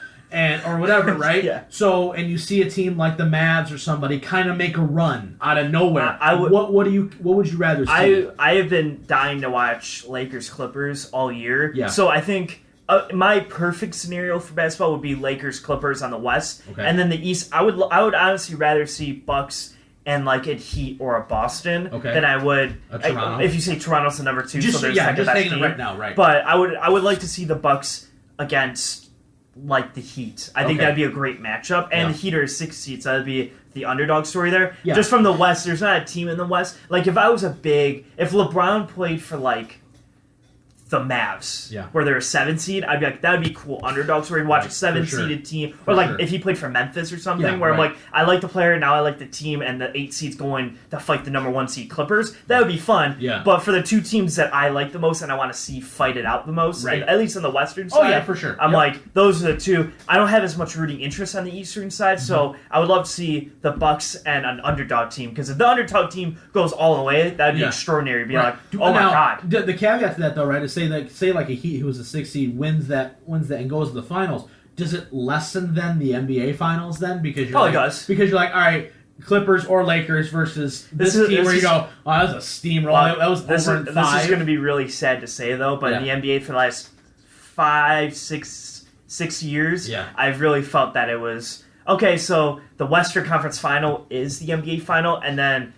or whatever, right? So, and you see a team like the Mavs or somebody kind of make a run out of nowhere. What would you rather see? I have been dying to watch Lakers Clippers all year. Yeah. So I think my perfect scenario for basketball would be Lakers Clippers on the West, and then the East. I would honestly rather see Bucks and like a Heat or a Boston than I would if you say Toronto's the number 2. So there's like the best team right now, right? But I would like to see the Bucks against like the Heat. I think that'd be a great matchup. And the Heat are 6 seeds, so that'd be the underdog story there. Yeah. Just from the West, there's not a team in the West. Like if LeBron played for like the Mavs, where they're a 7 seed, I'd be like, that'd be cool underdog story. Watch a 7-seeded team, or like if he played for Memphis or something, where I'm like, I like the player, now I like the team, and the 8 seeds going to fight the number 1 seed Clippers. That would be fun. Yeah. But for the two teams that I like the most and I want to see fight it out the most, and at least on the Western side, for sure. I'm like, those are the two. I don't have as much rooting interest on the Eastern side, so I would love to see the Bucks and an underdog team, because if the underdog team goes all the way, that'd be extraordinary. Be like, oh my god. The caveat to that though, right, is say like a Heat who was a 6 seed wins that and goes to the finals. Does it lessen then the NBA finals then? Because you're does. Because you're like, all right, Clippers or Lakers versus this team where you go, oh, that was a steamroll. That was over in 5. This is going to be really sad to say though, but in the NBA for the last 5, 6 years, I've really felt that it was okay. So the Western Conference Final is the NBA final, and then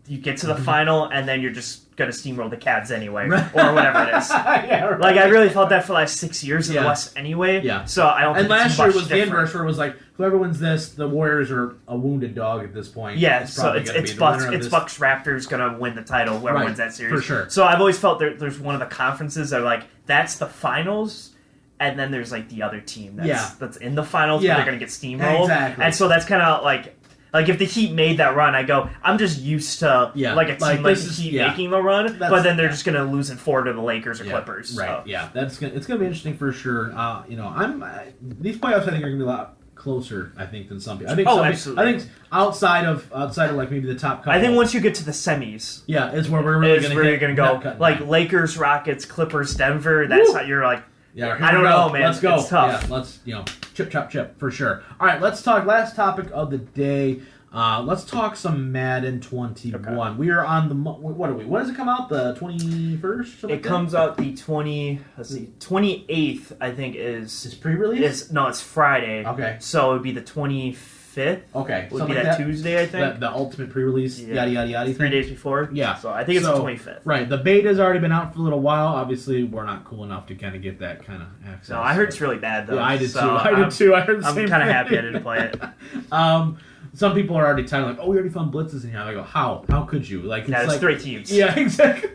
you get to the final, and then you're just going to steamroll the Cavs anyway, or whatever it is. Like, I really felt that for the last 6 years in the West anyway. Yeah. So I don't think last year was the inverse, where it was like, whoever wins this, the Warriors are a wounded dog at this point. Yeah, so it's Bucks Raptors going to win the title, whoever wins that series. For sure. So I've always felt there's one of the conferences that are like, that's the finals, and then there's like the other team that's in the finals, but they're going to get steamrolled. Exactly. And so that's kind of like if the Heat made that run, I go, I'm just used to like a team like the Heat making the run, but then they're just going to lose in 4 to the Lakers or Clippers. Right. So. Yeah. It's going to be interesting for sure. These playoffs I think are going to be a lot closer, I think, than some people. Absolutely. I think outside of like maybe the top couple. I think once you get to the semis, it's where we're really going to go. Like Lakers, Rockets, Clippers, Denver. That's how you're like. Yeah, I don't know, man. Let's go. It's tough. Yeah, let's chip, chop, chip for sure. All right, let's talk. Last topic of the day. Let's talk some Madden 21. Okay. We are on the what are we? When does it come out? The 21st. It comes out the 28th. I think is pre-release. No, it's Friday. Okay. So it would be the 25th. Okay. Would be that Tuesday, I think. The ultimate pre-release. Yada yada yada. 3 days before. Yeah. So I think it's the 25th. Right. The beta's already been out for a little while. Obviously, we're not cool enough to kind of get that kind of access. No, I heard it's really bad though. Yeah, I did too. I heard the same I'm kind of happy I didn't play it. Some people are already telling like, oh, we already found blitzes in here. I go, how? How could you? Like, it's like 3 teams. Yeah, exactly.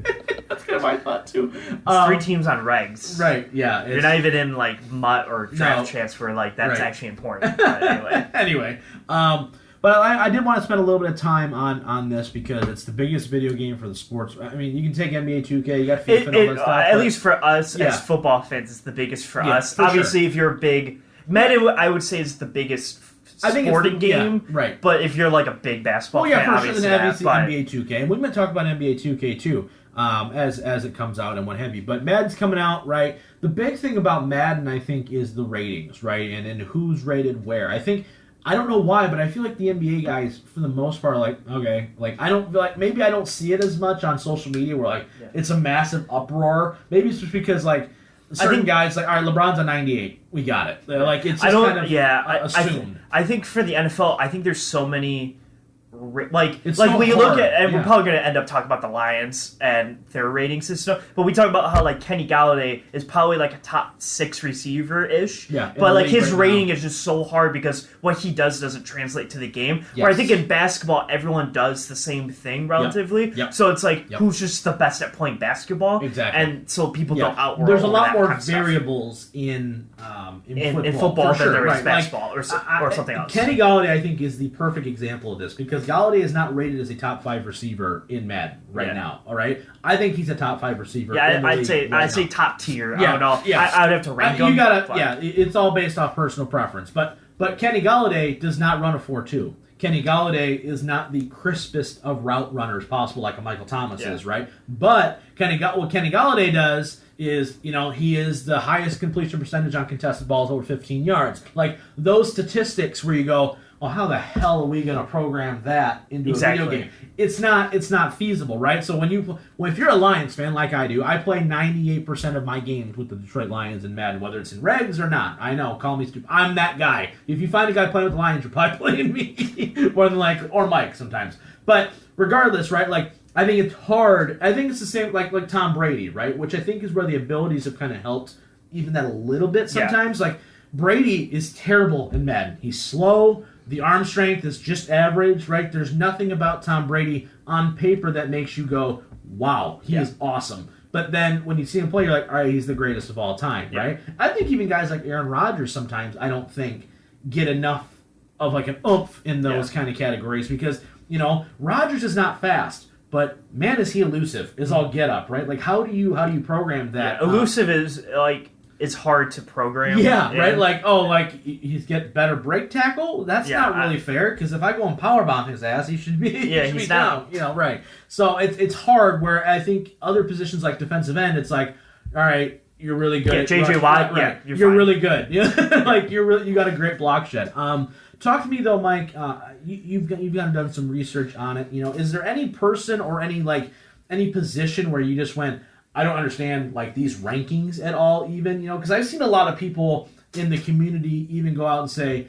That's kind of my thought too. It's 3 teams on regs. Right. Yeah. You're not even in like MUT or draft chats where like that's actually important. But anyway. But I did want to spend a little bit of time on this because it's the biggest video game for the sports. I mean, you can take NBA 2K, you got FIFA and all that stuff. At least for us as football fans, it's the biggest for us. Obviously, if you're a big Madden, I would say is the biggest sporting game. Right. But if you're like a big basketball fan, obviously NBA 2K, and we've been talking about NBA 2K too. As it comes out and what have you. But Madden's coming out, right? The big thing about Madden, I think, is the ratings, right? And who's rated where. I don't know why, but I feel like the NBA guys, for the most part, are like, okay. Like, I don't feel like, maybe I don't see it as much on social media where, like, it's a massive uproar. Maybe it's just because, like, certain guys, like, all right, LeBron's a 98. We got it. They're like, it's just assumed. I think for the NFL, I think there's so many... Like it's we look at, and we're probably going to end up talking about the Lions and their rating system, but we talk about how like Kenny Galladay is probably like a top 6 receiver ish. Yeah, but like his rating is just so hard because what he does doesn't translate to the game. Yes. Where I think in basketball everyone does the same thing relatively. Yep. So it's like who's just the best at playing basketball. Exactly. And so people don't outwork. There's a lot more variables in football than there is basketball or something else. Kenny Galladay, I think, is the perfect example of this because because Galladay is not rated as a top 5 receiver in Madden right now. All right, I think he's a top 5 receiver. Yeah, I'd say top tier. Yeah, I don't know. yeah. I'd have to rank him. You gotta, it's all based off personal preference. But Kenny Galladay does not run a 4.2. Kenny Galladay is not the crispest of route runners possible, like a Michael Thomas is, right? But what Kenny Galladay does is, he is the highest completion percentage on contested balls over 15 yards. Like, those statistics where you go, well, how the hell are we going to program that into a video game? It's not feasible, right? So if you're a Lions fan like I do, I play 98% of my games with the Detroit Lions in Madden, whether it's in regs or not. I know, call me stupid. I'm that guy. If you find a guy playing with the Lions, you're probably playing me more than or Mike sometimes. But regardless, right? Like, I think it's hard. I think it's the same like Tom Brady, right? Which I think is where the abilities have kind of helped even that a little bit sometimes. Like, Brady is terrible in Madden. He's slow. The arm strength is just average, right? There's nothing about Tom Brady on paper that makes you go, wow, he is awesome. But then when you see him play, you're like, all right, he's the greatest of all time, right? I think even guys like Aaron Rodgers sometimes, I don't think, get enough of like an oomph in those kind of categories because, Rodgers is not fast. But man, is he elusive? Is all get up, right? Like, how do you program that? Yeah, elusive is like it's hard to program. Yeah, right. Like, he's get better break tackle. That's not really fair because if I go and powerbomb his ass, he should be he's down. Right. So it's hard. Where I think other positions like defensive end, it's like, all right, you're really good. Yeah, JJ Watt. Right. You're fine. Really good. Like you got a great block shed. Talk to me though, Mike. You've done some research on it. Is there any person or any position where you just went, I don't understand like these rankings at all? Even because I've seen a lot of people in the community even go out and say,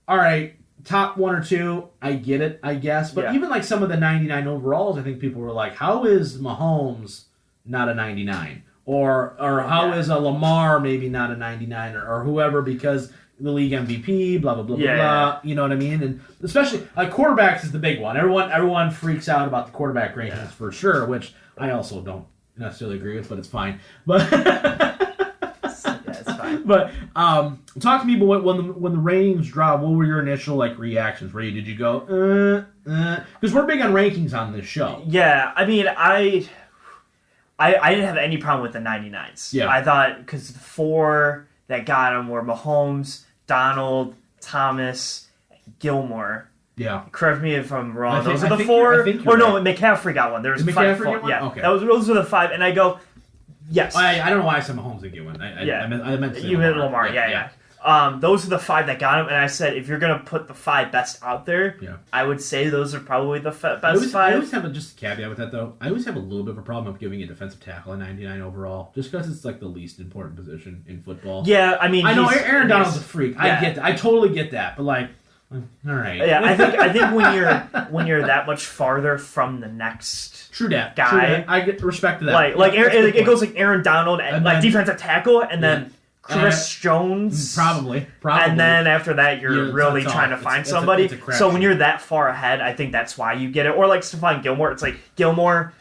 all right, top 1 or 2, I get it, I guess. But even like some of the 99 overalls, I think people were like, how is Mahomes not a 99? Or how is a Lamar maybe not a 99 or whoever because the league MVP, blah, blah, blah, blah. You know what I mean? And especially, quarterbacks is the big one. Everyone freaks out about the quarterback rankings for sure, which I also don't necessarily agree with, but it's fine. But it's fine. But talk to me about when the ratings dropped, what were your initial reactions? Did you go, because we're big on rankings on this show. Yeah, I mean, I didn't have any problem with the 99s. Yeah. I thought, because the 4 that got them were Mahomes, Donald, Thomas, Gilmore. Yeah. Correct me if I'm wrong. Those are the 4. Or no, McCaffrey got one. There was 5. Yeah. Okay. Those were the 5, and I go, yes. I don't know why I said Mahomes didn't get one. I meant to say you meant Lamar. Yeah. Those are the 5 that got him, and I said if you're gonna put the 5 best out there, I would say those are probably the best 5. I always have just a caveat with that though. I always have a little bit of a problem with giving a defensive tackle a 99 overall, just because it's like the least important position in football. Yeah, I mean, I know Aaron Donald's a freak. I get that. I totally get that, but all right. Yeah, I think when you're that much farther from the next guy, I get respect to that. It goes like Aaron Donald and like defensive tackle, and then Chris Jones, probably, and then after that you're really trying to find somebody. So when you're that far ahead, I think that's why you get it. Or like Stephon Gilmore, it's like Gilmore,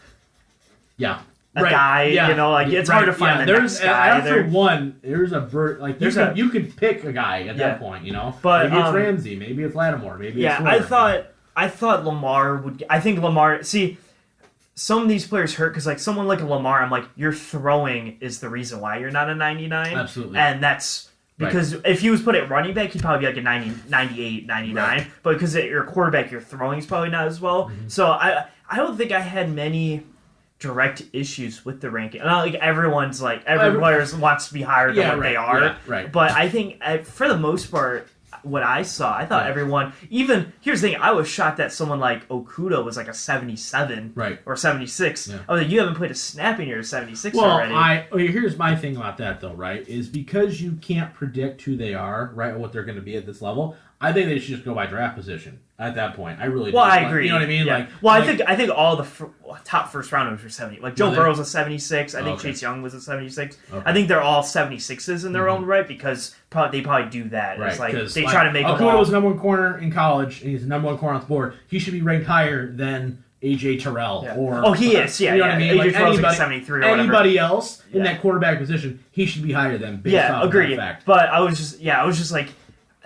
guy, it's hard to find the next guy. After one, there's a bird. Like you could pick a guy at that point, But maybe it's Ramsey, maybe it's Lattimore, maybe it's Fuller. I thought Lamar would. I think Lamar. See, some of these players hurt because someone like Lamar, I'm like, your throwing is the reason why you're not a 99. Absolutely, and that's. Because if he was put at running back, he'd probably be like a 90, 98, 99. Right. But because at your quarterback, your throwing is probably not as well. Mm-hmm. So I don't think I had many direct issues with the ranking. Not like everyone's every player wants to be higher than what they are. Yeah, right. But I think for the most part, what I saw, I thought everyone, even, here's the thing, I was shocked that someone like Okuda was like a 77 or 76. Yeah. I was like, you haven't played a snap and you're a 76 already. Here's my thing about that though, right, is because you can't predict who they are, right, or what they're going to be at this level, I think they should just go by draft position at that point. I really do. I agree. You know what I mean? Yeah. I think all the top first rounders were 70. Like Joe Burrow's a 76. I think Chase Young was a 76. Okay. I think they're all 76s in their own right because they probably do that. Right. It's like they try to make Okuda was number 1 corner in college, and he's the number 1 corner on the board. He should be ranked higher than AJ Terrell or he is. Yeah, you know what I mean? AJ Terrell's like 73 or whatever. Anybody else in that quarterback position, he should be higher than. Based off agreed. That fact. But I was just like.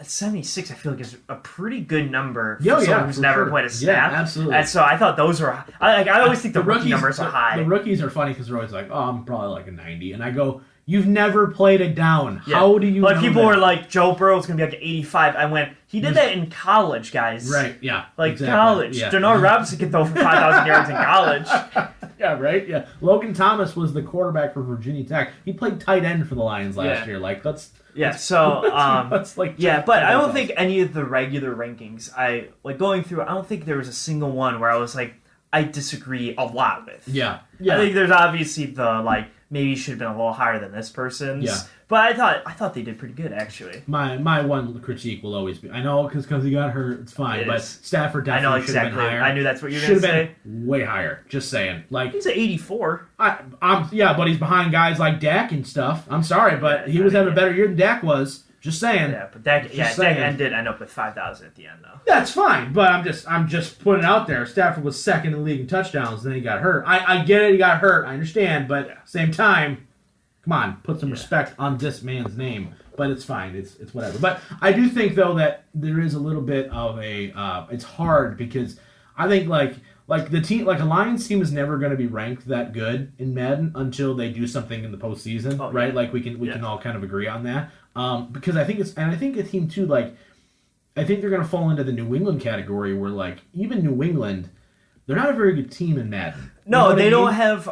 76, I feel like, is a pretty good number for Yeah, someone who's never sure. played a snap. Yeah, absolutely. And so I thought those were. I always think the rookie numbers are high. The rookies are funny because they're always like, "Oh, I'm probably like a 90," and I go, "You've never played it down. How do you?" Like know people that? were like, "Joe Burrow's gonna be like an 85." I went, "He did that in college, guys." Right? Yeah. Like exactly. college. Yeah. Denard Robinson can throw for 5,000 yards in college. Yeah, right. Yeah. Logan Thomas was the quarterback for Virginia Tech. He played tight end for the Lions last year. Like, let's. Yeah. So. Let's like. Yeah, but I don't think any of the regular rankings. I like going through. I don't think there was a single one where I was like, I disagree a lot with. Yeah. I think there's obviously the like maybe should have been a little higher than this person's. Yeah. But I thought they did pretty good actually. My one critique will always be, I know because he got hurt, it's fine. But Stafford definitely should have been higher. I knew that's what you were going to say. Been way higher. Just saying. Like he's at 84. Yeah, but he's behind guys like Dak and stuff. I'm sorry, but he was having a better year than Dak was. Just saying. Yeah, but Dak did end up with 5,000 at the end though. That's fine, but I'm just putting it out there. Stafford was second in the league in touchdowns, then he got hurt. I get it, he got hurt. I understand, but same time. Come on, put some respect on this man's name. But it's fine. It's whatever. But I do think though that there is a little bit of a. It's hard because I think like the team, like a Lions team, is never going to be ranked that good in Madden until they do something in the postseason, right? Like we can all kind of agree on that. Because I think I think a team too. Like I think they're going to fall into the New England category where like even New England, they're not a very good team in Madden. No, they don't have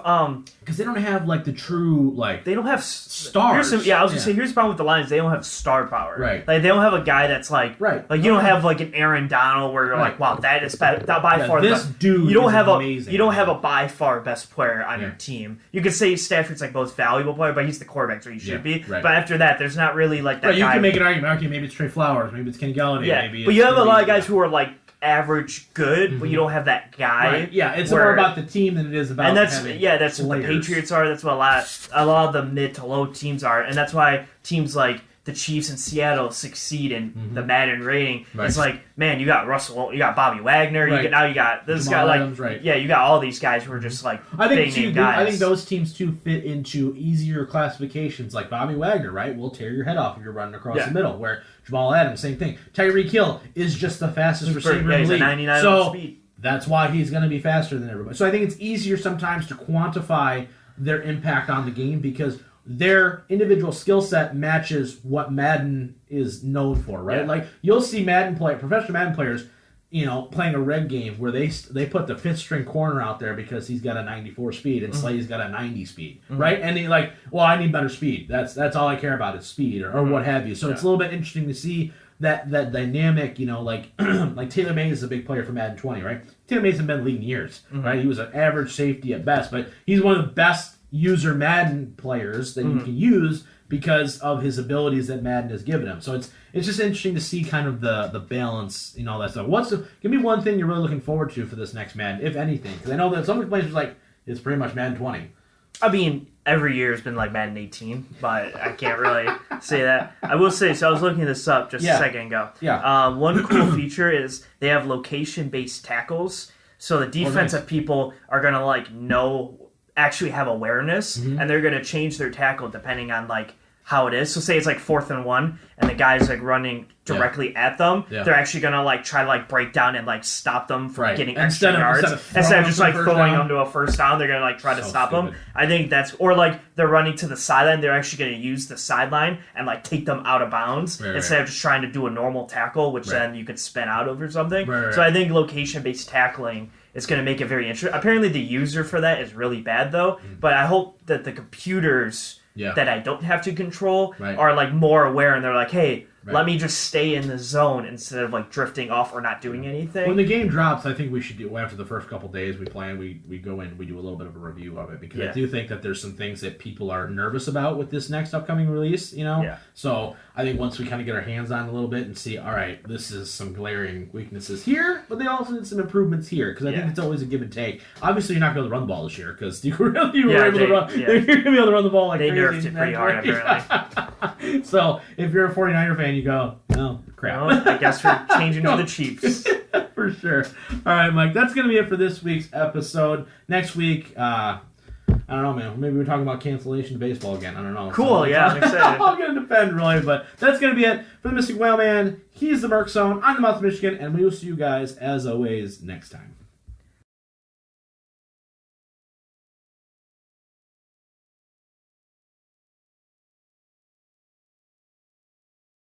because they don't have like the true like they don't have stars. I was gonna say here's the problem with the Lions. They don't have star power. Right. Like they don't have a guy that's like like you don't have like an Aaron Donald where you're like, wow, that is by far this dude. You don't have amazing. You don't have a by far best player on your team. You could say Stafford's like most valuable player, but he's the quarterback, so he should be. Right. But after that, there's not really like that. Right, you can make an argument. Okay, maybe it's Trey Flowers, maybe it's Kenny Galladay. Maybe but you have a lot of guys who are like average good, but you don't have that guy. Right. Yeah, it's more about the team than it is about. And that's what the Patriots are. That's what a lot of the mid to low teams are, and that's why teams like the Chiefs and Seattle succeed in the Madden rating. Right. It's like, man, you got Russell, you got Bobby Wagner, you got this Jamal guy, Adams, like you got all these guys who are just like big name guys. I think those teams too fit into easier classifications, like Bobby Wagner, right? Will tear your head off if you're running across the middle. Where Jamal Adams, same thing. Tyreek Hill is just the fastest receiver in the league. 99 on speed. That's why he's going to be faster than everybody. So I think it's easier sometimes to quantify their impact on the game because their individual skill set matches what Madden is known for, right? Like you'll see professional Madden players, playing a red game where they put the fifth string corner out there because he's got a 94 speed and Slay's got a 90 speed, right? And he like, well, I need better speed. That's all I care about is speed or what have you. So it's a little bit interesting to see that dynamic, like like Taylor Mays is a big player for Madden 20, right? Taylor Mays hasn't been in the league in years, right? He was an average safety at best, but he's one of the best user Madden players that you can use because of his abilities that Madden has given him. So it's just interesting to see kind of the balance and all that stuff. Give me one thing you're really looking forward to for this next Madden, if anything, because I know that some of the players like it's pretty much Madden 20. I mean, every year has been like Madden 18, but I can't really say that. I will say, so I was looking this up just a second ago. Yeah. One cool feature is they have location-based tackles, so the defensive people are going to actually have awareness, and they're going to change their tackle depending on like how it is. So say it's like 4th and 1, and the guy's like running directly at them. Yeah. They're actually going to like try to like break down and like stop them from getting extra yards. Instead of just like throwing them to a first down, they're going to like try to stop them. I think that's, or like they're running to the sideline, they're actually going to use the sideline and like take them out of bounds instead of just trying to do a normal tackle, which then you could spin out over something. So I think location-based tackling is going to make it very interesting. Apparently the user for that is really bad though, but I hope that the computers that I don't have to control are like more aware and they're like, hey, let me just stay in the zone instead of like drifting off or not doing anything. When the game drops, I think we should do, after the first couple days we play, we go in, we do a little bit of a review of it because I do think that there's some things that people are nervous about with this next upcoming release, So I think once we kind of get our hands on it a little bit and see, all right, this is some glaring weaknesses here, but they also did some improvements here because I think it's always a give and take. Obviously, you're not going to run the ball this year because you were able to run. You're going to be able to run the ball like they crazy. Nerfed it pretty hard, apparently. So if you're a 49er fan, you go, oh, crap. Well, I guess we're changing to the Chiefs. For sure. All right, Mike, that's going to be it for this week's episode. Next week, I don't know, man. Maybe we're talking about cancellation of baseball again. I don't know. Cool, yeah, I'm excited. I'm going to defend, really, but that's going to be it for the Mystic Whale Man. He's the Merc Zone. I'm the Mouth of Michigan, and we will see you guys, as always, next time.